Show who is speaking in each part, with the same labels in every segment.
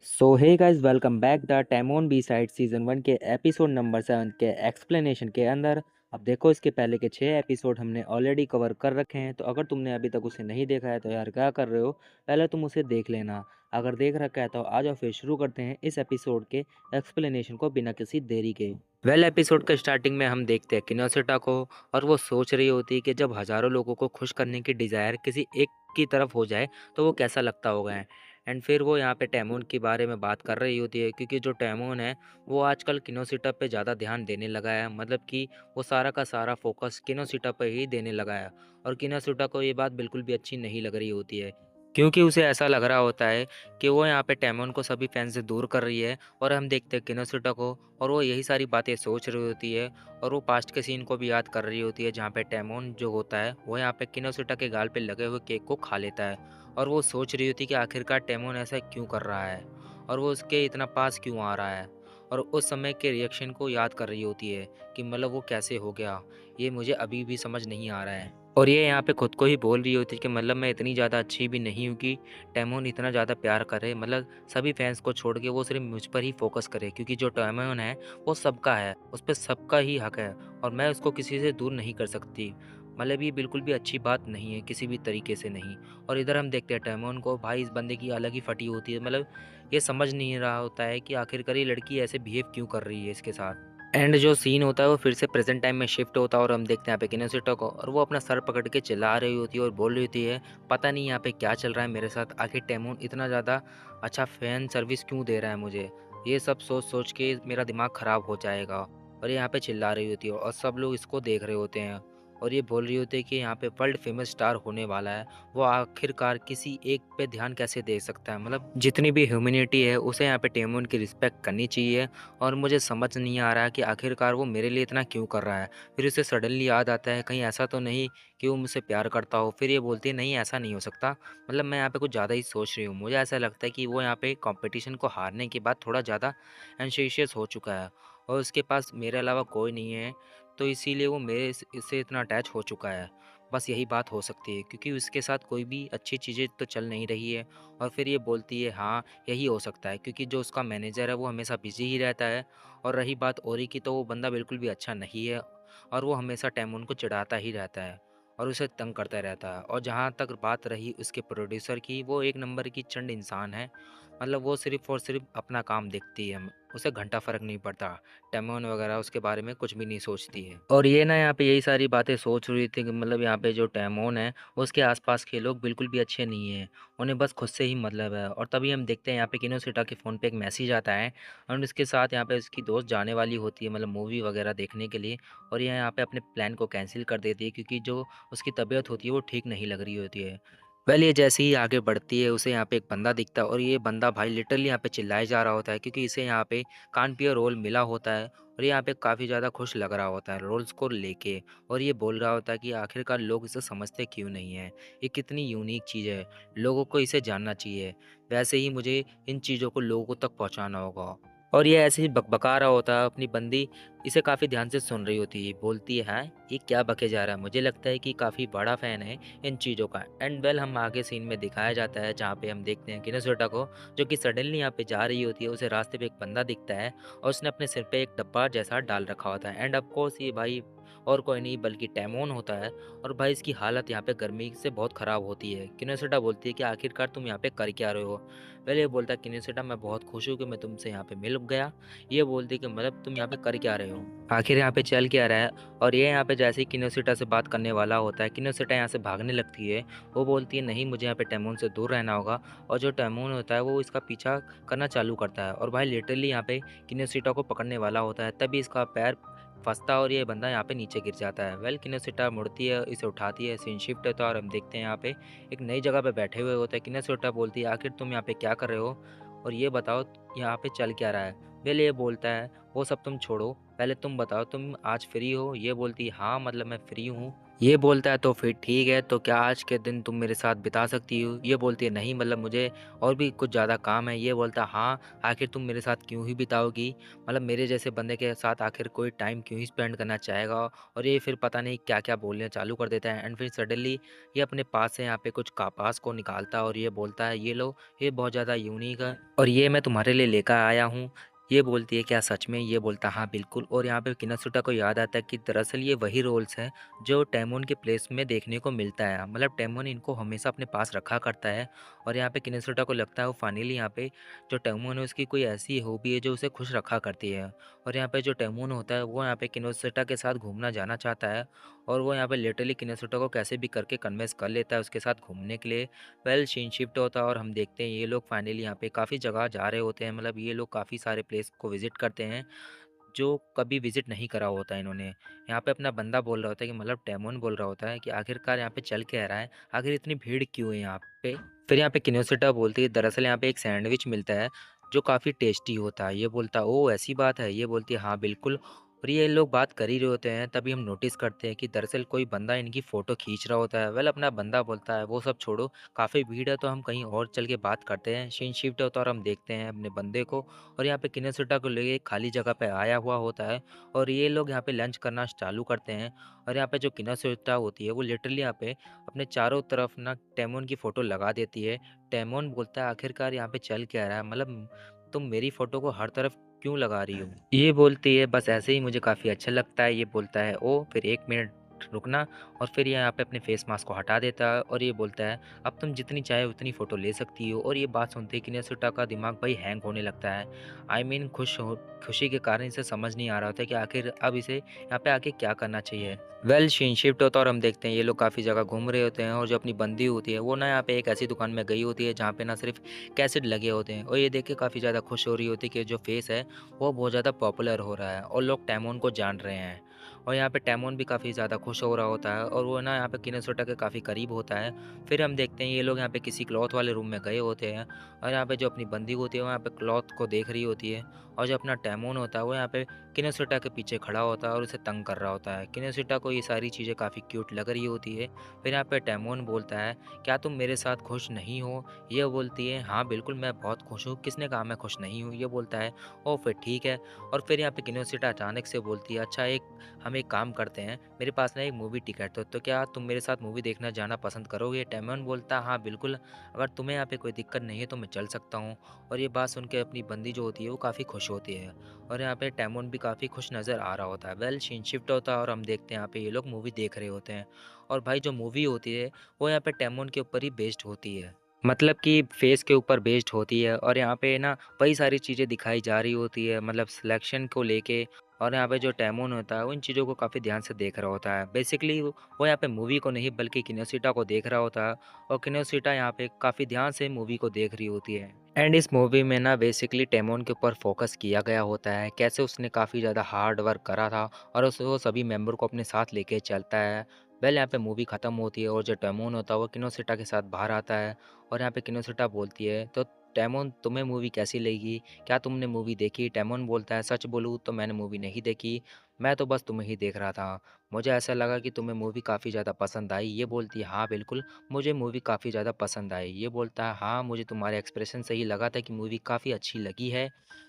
Speaker 1: So hey guys, welcome back the टैमोन B side season 1 के episode number 7 के explanation के अंदर। अब देखो, इसके पहले के 6 एपिसोड हमने ऑलरेडी कवर कर रखे हैं। तो अगर तुमने अभी तक उसे नहीं देखा है तो यार क्या कर रहे हो, पहले तुम उसे देख लेना। अगर देख रखा है तो आ जाओ, फिर शुरू करते हैं इस एपिसोड के एक्सप्लेनेशन को बिना किसी देरी के। एपिसोड के स्टार्टिंग में हम देखते हैं किनोसिटा को, और वो सोच रही होती है कि जब हज़ारों लोगों को खुश करने की डिज़ायर किसी एक की तरफ हो जाए तो वो कैसा लगता होगा। एंड फिर वो यहाँ पे टैमोन के बारे में बात कर रही होती है, क्योंकि जो टैमोन है वो आजकल किनोसिटा पे ज़्यादा ध्यान देने लगा है। मतलब कि वो सारा का सारा फोकस किनोसिटा पे ही देने लगा है। और किनोसिटा को ये बात बिल्कुल भी अच्छी नहीं लग रही होती है, क्योंकि उसे ऐसा लग रहा होता है कि वो यहाँ पे टैमोन को सभी फैन से दूर कर रही है। और हम देखते हैं किनोसिटा को, और वो यही सारी बातें सोच रही होती है। और वो पास्ट के सीन को भी याद कर रही होती है, जहाँ पे टैमोन जो होता है वो यहाँ पे किनोसिटा के गाल पे लगे हुए केक को खा लेता है। और वो सोच रही होती है कि आखिरकार टैमोन ऐसा क्यों कर रहा है, और वो उसके इतना पास क्यों आ रहा है। और उस समय के रिएक्शन को याद कर रही होती है कि मतलब वो कैसे हो गया, ये मुझे अभी भी समझ नहीं आ रहा है। और ये यहाँ पे खुद को ही बोल रही होती है कि मतलब मैं इतनी ज़्यादा अच्छी भी नहीं हूँ कि टैमोन इतना ज़्यादा प्यार करे, मतलब सभी फैंस को छोड़ के वो सिर्फ मुझ पर ही फोकस करे, क्योंकि जो टैमोन है वो सबका है, उस पर सबका ही हक है, और मैं उसको किसी से दूर नहीं कर सकती। मतलब ये बिल्कुल भी अच्छी बात नहीं है, किसी भी तरीके से नहीं। और इधर हम देखते हैं टैमोन को, भाई इस बंदे की अलग ही फटी होती है। मतलब ये समझ नहीं रहा होता है कि आखिरकार ये लड़की ऐसे बिहेव क्यों कर रही है इसके साथ। एंड जो सीन होता है वो फिर से प्रेजेंट टाइम में शिफ्ट होता है, और हम देखते हैं यहाँ पे किनेसिटा को, और वो अपना सर पकड़ के चिल्ला रही होती है और बोल रही होती है, पता नहीं यहाँ पे क्या चल रहा है मेरे साथ, आखिर टैमोन इतना ज़्यादा अच्छा फैन सर्विस क्यों दे रहा है मुझे। ये सब सोच सोच के मेरा दिमाग ख़राब हो जाएगा। और ये यहाँ पे चिल्ला रही होती है, और सब लोग इसको देख रहे होते हैं। और ये बोल रही होती है कि यहाँ पे वर्ल्ड फेमस स्टार होने वाला है, वो आखिरकार किसी एक पे ध्यान कैसे दे सकता है। मतलब जितनी भी ह्यूमैनिटी है उसे यहाँ पे टैमोन की रिस्पेक्ट करनी चाहिए। और मुझे समझ नहीं आ रहा है कि आखिरकार वो मेरे लिए इतना क्यों कर रहा है। फिर उसे सडनली याद आता है, कहीं ऐसा तो नहीं कि वो मुझसे प्यार करता हो। फिर ये बोलती है, नहीं ऐसा नहीं हो सकता, मतलब मैं यहाँ पे कुछ ज़्यादा ही सोच रही हूँ। मुझे ऐसा लगता है कि वो यहाँ पे कंपटीशन को हारने के बाद थोड़ा ज़्यादा एंशियस हो चुका है, और उसके पास मेरे अलावा कोई नहीं है, तो इसीलिए वो मेरे इससे इतना अटैच हो चुका है। बस यही बात हो सकती है, क्योंकि उसके साथ कोई भी अच्छी चीज़ें तो चल नहीं रही है। और फिर ये बोलती है, हाँ यही हो सकता है, क्योंकि जो उसका मैनेजर है वो हमेशा बिजी ही रहता है। और रही बात ओरी की, तो वो बंदा बिल्कुल भी अच्छा नहीं है, और वो हमेशा टैमोन को चिढ़ाता ही रहता है और उसे तंग करता रहता है। और जहाँ तक बात रही उसके प्रोड्यूसर की, वो एक नंबर की चंड इंसान है। मतलब वो सिर्फ और सिर्फ अपना काम देखती है, उसे घंटा फर्क नहीं पड़ता। टैमोन वगैरह उसके बारे में कुछ भी नहीं सोचती है। और ये ना यहाँ पे यही सारी बातें सोच रही थी कि मतलब यहाँ पे जो टैमोन है उसके आसपास के लोग बिल्कुल भी अच्छे नहीं हैं, उन्हें बस खुद से ही मतलब है। और तभी हम देखते हैं यहाँ पे किनोसिटा के फ़ोन पे एक मैसेज आता है, और उसके साथ यहाँ पे उसकी दोस्त जाने वाली होती है, मतलब मूवी वगैरह देखने के लिए। और ये यहाँ पे अपने प्लान को कैंसिल कर देती है, क्योंकि जो उसकी तबीयत होती है वो ठीक नहीं लग रही होती है। ये जैसे ही आगे बढ़ती है, उसे यहाँ पे एक बंदा दिखता है, और ये बंदा भाई लिटरली यहाँ पे चिल्लाए जा रहा होता है, क्योंकि इसे यहाँ पे कानपियर रोल मिला होता है। और ये यहाँ पे काफ़ी ज़्यादा खुश लग रहा होता है रोल्स को लेके। और ये बोल रहा होता है कि आखिरकार लोग इसे समझते क्यों नहीं है, ये कितनी यूनिक चीज़ है, लोगों को इसे जानना चाहिए। वैसे ही मुझे इन चीज़ों को लोगों तक पहुँचाना होगा। और ये ऐसे ही बकबका रहा होता है, अपनी बंदी इसे काफ़ी ध्यान से सुन रही होती है। बोलती है, हाँ ये क्या बके जा रहा है, मुझे लगता है कि काफ़ी बड़ा फ़ैन है इन चीज़ों का। एंड हम आगे सीन में दिखाया जाता है, जहाँ पे हम देखते हैं किनेसोटा को, जो कि सडनली यहाँ पे जा रही होती है। उसे रास्ते पे एक बंदा दिखता है, और उसने अपने सिर पे एक डब्बा जैसा डाल रखा होता है। एंड ऑफ कोर्स ये भाई और कोई नहीं बल्कि टैमोन होता है। और भाई इसकी हालत यहाँ पे गर्मी से बहुत ख़राब होती है। किनेसोटा बोलती है कि आखिरकार तुम यहाँ पे कर क्या रहे हो। ये बोलता है, किनेसोटा मैं बहुत खुश हूँ कि मैं तुमसे यहाँ पे मिल गया। ये बोलती है कि मतलब तुम यहाँ पे कर क्या रहे हो, आखिर यहाँ पे चल क्या रहा है। और ये यहाँ पे जैसे ही किनोसिटा से बात करने वाला होता है, किनोसिटा यहाँ से भागने लगती है। वो बोलती है, नहीं मुझे यहाँ पे टैमोन से दूर रहना होगा। और जो टैमोन होता है वो इसका पीछा करना चालू करता है, और भाई लिटरली यहाँ पे किनोसिटा को पकड़ने वाला होता है, तभी इसका पैर फंसता है और ये बंदा यहाँ पे नीचे गिर जाता है। किनोसिटा मुड़ती है, इसे उठाती है, सीन शिफ्ट होता है, और हम देखते हैं यहाँ पे एक नई जगह पे बैठे हुए होते हैं। किनोसिटा बोलती है, आखिर तुम यहाँ पे क्या कर रहे हो, और ये बताओ यहाँ पे चल क्या रहा है। ये बोलता है, वो सब तुम छोड़ो, पहले तुम बताओ तुम आज फ्री हो? ये बोलती है हाँ मतलब मैं फ्री हूँ। ये बोलता है तो फिर ठीक है, तो क्या आज के दिन तुम मेरे साथ बिता सकती हो? ये बोलती है नहीं मतलब मुझे और भी कुछ ज़्यादा काम है। ये बोलता है हाँ, आखिर तुम मेरे साथ क्यों ही बिताओगी? मतलब मेरे जैसे बंदे के साथ आखिर कोई टाइम क्यों ही स्पेंड करना चाहेगा? और ये फिर पता नहीं क्या-क्या बोलने चालू कर देता है एंड फिर सडनली ये अपने पास से यहाँ पे कुछ कपास को निकालता है और ये बोलता है ये लो, ये बहुत ज़्यादा यूनिक है और ये मैं तुम्हारे लिए लेकर आया हूँ। ये बोलती है क्या सच में? ये बोलता हाँ बिल्कुल। और यहाँ पे किनोशुटा को याद आता है कि दरअसल ये वही रोल्स हैं जो टेमोन के प्लेस में देखने को मिलता है। मतलब टेमोन इनको हमेशा अपने पास रखा करता है और यहाँ पे किनेसोटा को लगता है वो फाइनली यहाँ पे जो टेमोन है उसकी कोई ऐसी हॉबी है जो उसे खुश रखा करती है। और यहाँ पे जो टेमोन होता है वो यहाँ पे किनेसोटा के साथ घूमना जाना चाहता है और वो यहाँ पे लिटरली किनेसोटा को कैसे भी करके कन्विंस कर लेता है उसके साथ घूमने के लिए। वेल सीन शिफ्ट होता है और हम देखते हैं ये लोग फाइनली यहाँ पे काफ़ी जगह जा रहे होते हैं। मतलब ये लोग काफ़ी सारे प्लेस को विजिट करते हैं जो कभी विज़िट नहीं करा होता है इन्होंने। यहाँ पे अपना बंदा बोल रहा होता है कि मतलब टेमोन बोल रहा होता है कि आखिरकार यहाँ पे चल क्या रहा है? आखिर इतनी भीड़ क्यों है यहाँ पे? फिर यहाँ पे किनोसिटा बोलती है दरअसल यहाँ पे एक सैंडविच मिलता है जो काफ़ी टेस्टी होता है। ये बोलता है ओह! ऐसी बात है? ये बोलती है हाँ बिल्कुल। और ये लोग बात कर ही रहे होते हैं तभी हम नोटिस करते हैं कि दरअसल कोई बंदा इनकी फ़ोटो खींच रहा होता है। वेल अपना बंदा बोलता है वो सब छोड़ो, काफ़ी भीड़ है तो हम कहीं और चल के बात करते हैं। सीन शिफ्ट होता है और हम देखते हैं अपने बंदे को और यहाँ पे किनेसोटा को लेके एक खाली जगह पे आया हुआ होता है और ये लोग यहाँ पे लंच करना चालू करते हैं। और यहाँ पे जो किनेसोटा होती है वो लिटरली यहाँ पे अपने चारों तरफ ना टेमोन की फ़ोटो लगा देती है। टेमोन बोलता है आखिरकार यहाँ पे चल क्या रहा है? मतलब तुम मेरी फ़ोटो को हर तरफ क्यों लगा रही हो? ये बोलती है बस ऐसे ही मुझे काफ़ी अच्छा लगता है। ये बोलता है ओह! फिर 1 मिनट रुकना। और फिर ये यहाँ पे अपने फेस मास्क को हटा देता है और ये बोलता है अब तुम जितनी चाहे उतनी फ़ोटो ले सकती हो। और ये बात सुनते ही किनेसोटा का दिमाग भाई हैंग होने लगता है। आई मीन खुशी के कारण इसे समझ नहीं आ रहा होता कि आखिर अब इसे यहाँ पे आके क्या करना चाहिए। वेल सीन शिफ्ट होता है और हम देखते हैं ये लोग काफ़ी जगह घूम रहे होते हैं और जो अपनी बंदी होती है वो ना यहाँ पे एक ऐसी दुकान में गई होती है जहाँ पे ना सिर्फ कैसेट लगे होते हैं और ये देख के काफ़ी ज़्यादा खुश हो रही होती है कि जो फेस है वो बहुत ज़्यादा पॉपुलर हो रहा है और लोग टैमोन को जान रहे हैं। और यहाँ पे टैमोन भी काफ़ी ज़्यादा खुश हो रहा होता है और वो ना यहाँ पे किनेसोटा के काफ़ी करीब होता है। फिर हम देखते हैं ये लोग यहाँ पे किसी क्लॉथ वाले रूम में गए होते हैं और यहाँ पे जो अपनी बंदी होती है वो यहाँ पे क्लॉथ को देख रही होती है और जो अपना टैमोन होता है वो यहाँ पे किनेसोटा के पीछे खड़ा होता है और उसे तंग कर रहा होता है। किनेसोटा को ये सारी चीज़ें काफ़ी क्यूट लग रही होती है। फिर यहाँ पे टैमोन बोलता है क्या तुम मेरे साथ खुश नहीं हो? ये बोलती है हाँ बिल्कुल मैं बहुत खुश हूँ। किसने कहा मैं खुश नहीं हूँ? ये बोलता है ओह फिर ठीक है। और फिर यहाँ पे किनेसोटा अचानक से बोलती है अच्छा हम एक काम करते हैं, मेरे पास ना एक मूवी टिकट तो क्या तुम मेरे साथ मूवी देखना जाना पसंद करोगे? टैमोन बोलता हाँ बिल्कुल, अगर तुम्हें यहाँ पे कोई दिक्कत नहीं है तो मैं चल सकता हूँ। और ये बात सुन के अपनी बंदी जो होती है वो काफ़ी खुश होती है और यहाँ पे टैमोन भी काफ़ी खुश नज़र आ रहा होता है। वेल सीन शिफ्ट होता है और हम देखते हैं यहाँ पे ये लोग मूवी देख रहे होते हैं और भाई जो मूवी होती है वो यहाँ पे टैमोन के ऊपर ही बेस्ड होती है। मतलब कि फेस के ऊपर बेस्ड होती है और यहाँ पे ना वही सारी चीज़ें दिखाई जा रही होती है मतलब सिलेक्शन को लेके। और यहाँ पे जो टैमोन होता है, वो इन चीज़ों को काफ़ी ध्यान से देख रहा होता है। बेसिकली वो यहाँ पे मूवी को नहीं बल्कि किनेसिटा को देख रहा होता है और किनेसिटा यहाँ पे काफ़ी ध्यान से मूवी को देख रही होती है। एंड इस मूवी में ना बेसिकली टैमोन के ऊपर फोकस किया गया होता है, कैसे उसने काफ़ी ज़्यादा हार्ड वर्क करा था और उस वो सभी मेंबर को अपने साथ लेके चलता है। वेल यहाँ पे मूवी ख़त्म होती है और जो टैमोन होता है वो किनोसिटा के साथ बाहर आता है और यहाँ पे किनोसिटा बोलती है तो टैमोन तुम्हें मूवी कैसी लगी? क्या तुमने मूवी देखी? टैमोन बोलता है सच बोलूँ तो मैंने मूवी नहीं देखी, मैं तो बस तुम्हें ही देख रहा था। मुझे ऐसा लगा कि तुम्हें मूवी काफ़ी ज़्यादा पसंद आई। ये बोलती है हाँ बिल्कुल, मुझे मूवी काफ़ी ज़्यादा पसंद आई। ये बोलता है हाँ मुझे तुम्हारे एक्सप्रेशन से ही लगा था कि मूवी काफ़ी अच्छी लगी है।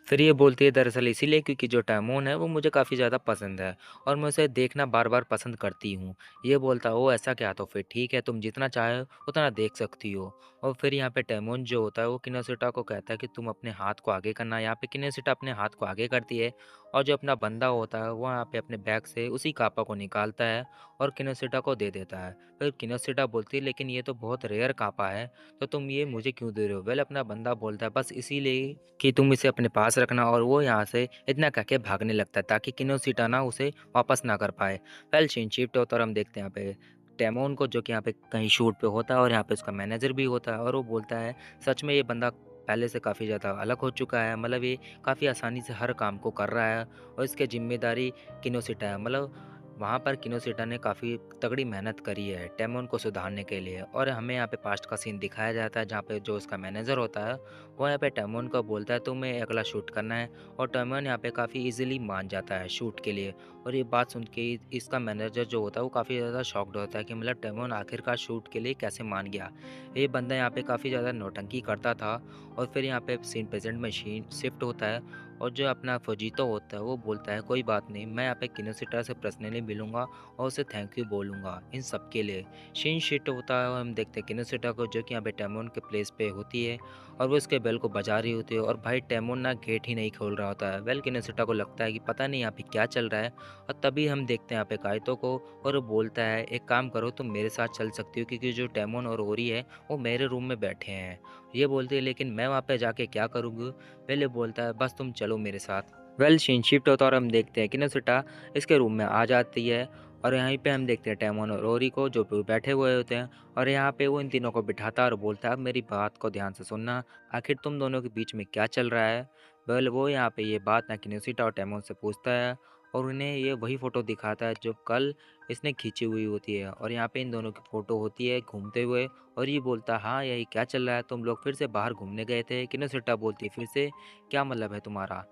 Speaker 1: फिर ये बोलती है दरअसल इसीलिए क्योंकि जो टैमोन है वो मुझे काफ़ी ज़्यादा पसंद है और मैं उसे देखना बार-बार पसंद करती हूँ। ये बोलता ओह ऐसा क्या? तो फिर ठीक है तुम जितना चाहे उतना देख सकती हो। और फिर यहाँ पे टैमोन जो होता है वो किनेसिटा को कहता है कि तुम अपने हाथ को आगे करना। यहाँ पे किनेसिटा अपने हाथ को आगे करती है और जो अपना बंदा होता है वो यहाँ पे अपने बैग से उसी कापा को निकालता है और किनेसिटा को दे देता है। फिर किनेसिटा बोलती है लेकिन ये तो बहुत रेयर कापा है, तो तुम ये मुझे क्यों दे रहे हो? वेल अपना बंदा बोलता है बस इसीलिए कि तुम इसे अपने पास रखना और वो यहाँ से इतना कह के भागने लगता है ताकि किनेसिटा ना उसे वापस ना कर पाए। वेल सीन शिफ्ट होता है और हम देखते हैं यहाँ पे टैमोन को जो कि यहाँ पे कहीं शूट पे होता है और यहाँ पे उसका मैनेजर भी होता है और वो बोलता है सच में ये बंदा पहले से काफ़ी ज़्यादा अलग हो चुका है। मतलब ये काफ़ी आसानी से हर काम को कर रहा है और इसकी ज़िम्मेदारी किनोसिटा है। मतलब वहाँ पर किनोशिटा ने काफ़ी तगड़ी मेहनत करी है टेमोन को सुधारने के लिए और हमें यहाँ पे पास्ट का सीन दिखाया जाता है जहाँ पे जो उसका मैनेजर होता है वो यहाँ पे टेमोन को बोलता है तुम्हें अगला शूट करना है और टेमोन यहाँ पे काफ़ी इजीली मान जाता है शूट के लिए। और ये बात सुन के इसका मैनेजर जो होता है वो काफ़ी ज़्यादा शॉक्ड होता है कि मतलब टेमोन आखिरकार शूट के लिए कैसे मान गया। ये बंदा यहाँ पे काफ़ी ज़्यादा नौटंकी करता था। और फिर यहाँ पे सीन प्रेजेंट मशीन शिफ्ट होता है और जो अपना फजीतो होता है वो बोलता है कोई बात नहीं, मैं यहाँ पे किनोसिटा से पर्सनली मिलूंगा और उसे थैंक यू बोलूंगा इन सब के लिए। शीन शिट होता है और हम देखते हैं किनोसिटा को जो कि यहाँ पे टेमोन के प्लेस पे होती है और वो उसके बेल को बजा रही होती है और भाई टेमोन ना गेट ही नहीं खोल रहा होता है। वेल किनोसिटा को लगता है कि पता नहीं यहाँ पे क्या चल रहा है और तभी हम देखते हैं यहाँ पे काइतो को और वो बोलता है एक काम करो तुम मेरे साथ चल सकती हो क्योंकि जो टेमोन और ओरी है वो मेरे रूम में बैठे हैं। ये बोलती है लेकिन मैं वहाँ पे जाके क्या करूँगी। पहले बोलता है बस तुम चलो मेरे साथ। वेल सीन शिफ्ट होता है और हम देखते हैं कि नसुटा इसके रूम में आ जाती है और यहीं पे हम देखते हैं टेमोन और रोरी को जो बैठे हुए होते हैं और यहाँ पे वो इन तीनों को बिठाता है और बोलता है अब मेरी बात को ध्यान से सुनना, आखिर तुम दोनों के बीच में क्या चल रहा है। वेल वो यहाँ पे ये बात ना किनोसिटा और टेमोन से पूछता है और उन्हें ये वही फ़ोटो दिखाता है जो कल इसने खींची हुई होती है और यहाँ पे इन दोनों की फ़ोटो होती है घूमते हुए। और ये बोलता है हाँ यही क्या चल रहा है, तुम लोग फिर से बाहर घूमने गए थे। किनोसिटा बोलती है फिर से, क्या मतलब है तुम्हारा,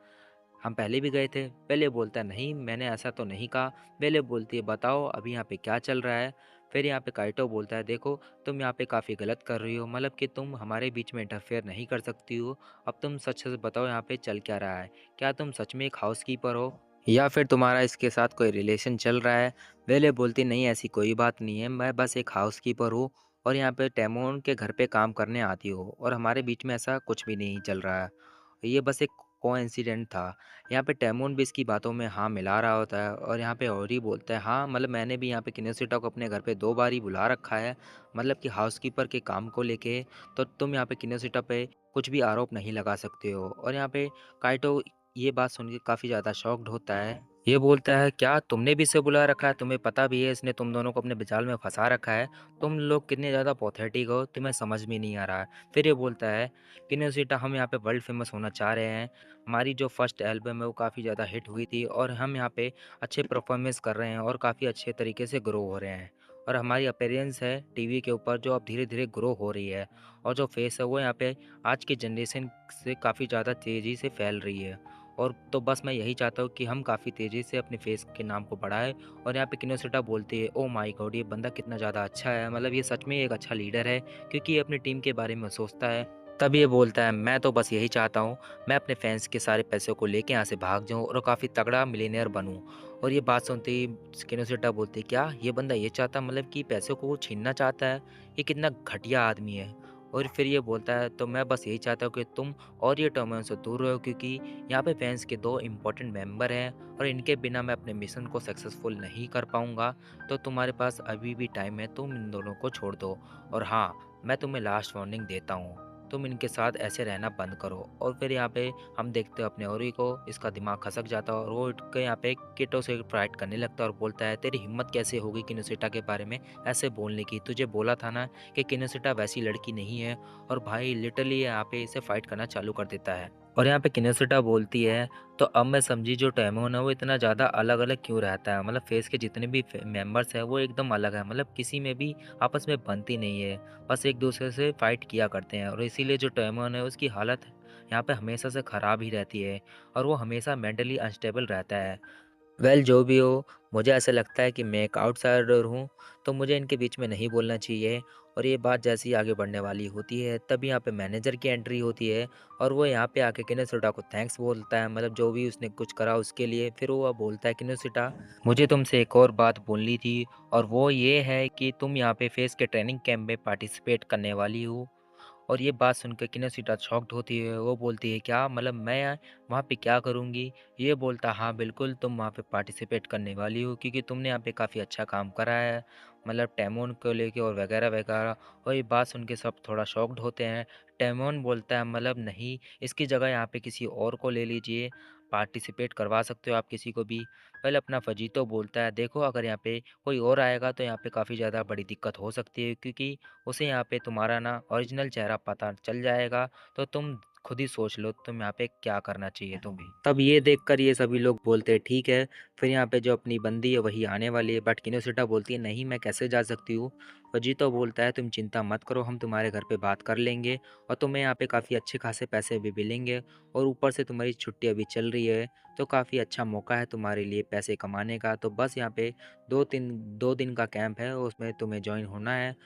Speaker 1: हम पहले भी गए थे। पहले बोलता है नहीं मैंने ऐसा तो नहीं कहा। पहले बोलती है बताओ अभी यहाँ पे क्या चल रहा है। फिर यहाँ पे काइटो बोलता है देखो तुम यहाँ पे काफ़ी गलत कर रही हो, मतलब कि तुम हमारे बीच में इंटरफेयर नहीं कर सकती हो। अब तुम सच सच बताओ यहाँ पे चल क्या रहा है, क्या तुम सच में एक हाउसकीपर हो या फिर तुम्हारा इसके साथ कोई रिलेशन चल रहा है। वेले बोलती नहीं ऐसी कोई बात नहीं है, मैं बस एक हाउसकीपर हूँ और यहाँ पे टेमोन के घर पे काम करने आती हो और हमारे बीच में ऐसा कुछ भी नहीं चल रहा है। ये बस एक कोइंसिडेंट था। यहाँ पे टेमोन भी इसकी बातों में हाँ मिला रहा होता है और यहाँ पे ओरी बोलता है हाँ मतलब मैंने भी यहाँ पे किनेसिटा को अपने घर पे 2 बार ही बुला रखा है, मतलब कि हाउसकीपर के काम को लेके। तो तुम यहाँ पे किनेसिटा पे कुछ भी आरोप नहीं लगा सकते हो। और यहाँ पे काइटो ये बात सुन के काफ़ी ज़्यादा शॉक्ड होता है। ये बोलता है क्या तुमने भी इसे बुला रखा है, तुम्हें पता भी है इसने तुम दोनों को अपने जाल में फंसा रखा है, तुम लोग कितने ज़्यादा पैथेटिक हो, तुम्हें समझ में नहीं आ रहा है। फिर ये बोलता है किनेसिटा हम यहाँ पे वर्ल्ड फेमस होना चाह रहे हैं, हमारी जो फर्स्ट एल्बम है वो काफ़ी ज़्यादा हिट हुई थी और हम यहाँ पे अच्छे परफॉर्मेंस कर रहे हैं और काफ़ी अच्छे तरीके से ग्रो हो रहे हैं और हमारी अपीयरेंस है टीवी के ऊपर जो अब धीरे धीरे ग्रो हो रही है और जो फेस है वो यहाँ पे आज की जनरेशन से काफ़ी ज़्यादा तेज़ी से फैल रही है। और तो बस मैं यही चाहता हूँ कि हम काफ़ी तेज़ी से अपने फेस के नाम को बढ़ाएं। और यहाँ पे किनोसिटा बोलती है ओ माय गॉड ये बंदा कितना ज़्यादा अच्छा है, मतलब ये सच में एक अच्छा लीडर है क्योंकि ये अपनी टीम के बारे में सोचता है। तब ये बोलता है मैं तो बस यही चाहता हूँ मैं अपने फैंस के सारे पैसों को लेके यहाँ से भाग जाऊँ और काफ़ी तगड़ा मिलीनियर बनूँ। और ये बात सुनते ही किनोसिटा बोलती है क्या ये बंदा ये चाहता, मतलब कि पैसों को वो छीनना चाहता है, ये कितना घटिया आदमी है। और फिर ये बोलता है तो मैं बस यही चाहता हूँ कि तुम और ये टर्मिनल से दूर रहो क्योंकि यहाँ पे फैंस के 2 इम्पोर्टेंट मेंबर हैं और इनके बिना मैं अपने मिशन को सक्सेसफुल नहीं कर पाऊँगा। तो तुम्हारे पास अभी भी टाइम है, तुम इन दोनों को छोड़ दो। और हाँ, मैं तुम्हें लास्ट वार्निंग देता हूँ, तुम इनके साथ ऐसे रहना बंद करो। और फिर यहाँ पे हम देखते हैं अपने ओरी को, इसका दिमाग खसक जाता है और वो उठ के यहाँ पे किटो से फाइट करने लगता है और बोलता है तेरी हिम्मत कैसे होगी किनोसिटा के बारे में ऐसे बोलने की, तुझे बोला था ना कि किनोसिटा वैसी लड़की नहीं है। और भाई लिटरली यहाँ पे इसे फाइट करना चालू कर देता है। और यहाँ पे किनेसिटा बोलती है तो अब मैं समझी जो टेमोन है वो इतना ज़्यादा अलग अलग क्यों रहता है, मतलब फेस के जितने भी मेंबर्स हैं वो एकदम अलग है, मतलब किसी में भी आपस में बनती नहीं है, बस एक दूसरे से फाइट किया करते हैं। और इसीलिए जो टेमोन है उसकी हालत यहाँ पे हमेशा से ख़राब ही रहती है और वो हमेशा मेंटली अनस्टेबल रहता है। वेल जो भी हो, मुझे ऐसा लगता है कि मैं एक आउटसाइडर हूँ, तो मुझे इनके बीच में नहीं बोलना चाहिए। और ये बात जैसे ही आगे बढ़ने वाली होती है, तब यहाँ पे मैनेजर की एंट्री होती है और वो यहाँ पे आके किनेसिटा को थैंक्स बोलता है, मतलब जो भी उसने कुछ करा उसके लिए। फिर वो बोलता है किनेसिटा मुझे तुमसे एक और बात बोलनी थी और वो ये है कि तुम यहाँ पे फेस के ट्रेनिंग कैंप में पार्टिसिपेट करने वाली हो। और ये बात सुनकर किनेसिटा शॉक्ड होती है, वो बोलती है क्या, मतलब मैं वहाँ पे क्या करूँगी। ये बोलता हाँ बिल्कुल तुम वहाँ पे पार्टिसिपेट करने वाली हो क्योंकि तुमने यहाँ पे काफ़ी अच्छा काम करा है, मतलब टेमोन को लेके और वगैरह वगैरह। और ये बात सुन के सब थोड़ा शॉक्ड होते हैं। टेमोन बोलता है मतलब नहीं, इसकी जगह यहाँ पे किसी और को ले लीजिए, पार्टिसिपेट करवा सकते हो आप किसी को भी। पहले अपना फजीतो बोलता है देखो अगर यहाँ पे कोई और आएगा तो यहाँ पे काफ़ी ज़्यादा बड़ी दिक्कत हो सकती है क्योंकि उसे यहाँ पे तुम्हारा ना ओरिजिनल चेहरा पता चल जाएगा, तो तुम खुद ही सोच लो तुम यहाँ पे क्या करना चाहिए तुम्हें। तब ये देखकर ये सभी लोग बोलते हैं ठीक है। फिर यहाँ पे जो अपनी बंदी है वही आने वाली है, बट किनोसिटा बोलती है नहीं मैं कैसे जा सकती हूँ। वजीतो बोलता है तुम चिंता मत करो, हम तुम्हारे घर पे बात कर लेंगे और तुम्हें यहाँ पे काफ़ी अच्छे खासे पैसे भी मिलेंगे। और ऊपर से तुम्हारी छुट्टी अभी चल रही है तो काफ़ी अच्छा मौका है तुम्हारे लिए पैसे कमाने का। तो बस यहाँ पे 2 दिन का कैंप है, उसमें तुम्हें ज्वाइन होना है।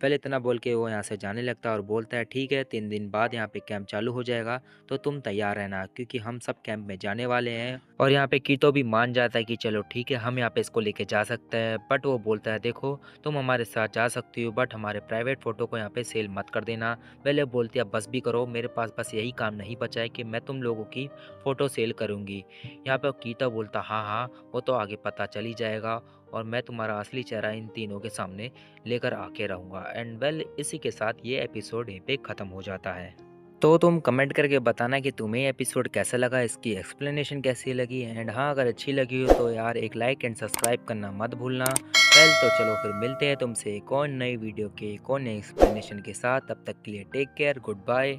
Speaker 1: पहले इतना बोल के वो यहाँ से जाने लगता है और बोलता है ठीक है 3 दिन बाद यहाँ पे कैंप चालू हो जाएगा, तो तुम तैयार रहना क्योंकि हम सब कैंप में जाने वाले हैं। और यहाँ पे कीतो भी मान जाता है कि चलो ठीक है हम यहाँ पे इसको लेके जा सकते हैं, बट वो बोलता है देखो तुम हमारे साथ जा सकती हो बट हमारे प्राइवेट फ़ोटो को यहाँ पे सेल मत कर देना। पहले बोलती है बस भी करो, मेरे पास बस यही काम नहीं बचा है कि मैं तुम लोगों की फ़ोटो सेल करूँगी। यहाँ पे कीतो बोलता हाँ हाँ वो तो आगे पता चल ही जाएगा और मैं तुम्हारा असली चेहरा इन तीनों के सामने लेकर आके रहूँगा। एंड वेल इसी के साथ ये एपिसोड यहीं पे ख़त्म हो जाता है। तो तुम कमेंट करके बताना कि तुम्हें ये एपिसोड कैसा लगा, इसकी एक्सप्लेनेशन कैसी लगी। एंड हाँ अगर अच्छी लगी हो तो यार एक लाइक एंड सब्सक्राइब करना मत भूलना। वेल तो चलो फिर मिलते हैं तुमसे एक और नई वीडियो के एक और नई एक्सप्लेनेशन के साथ। तब तक के लिए टेक केयर, गुड बाय।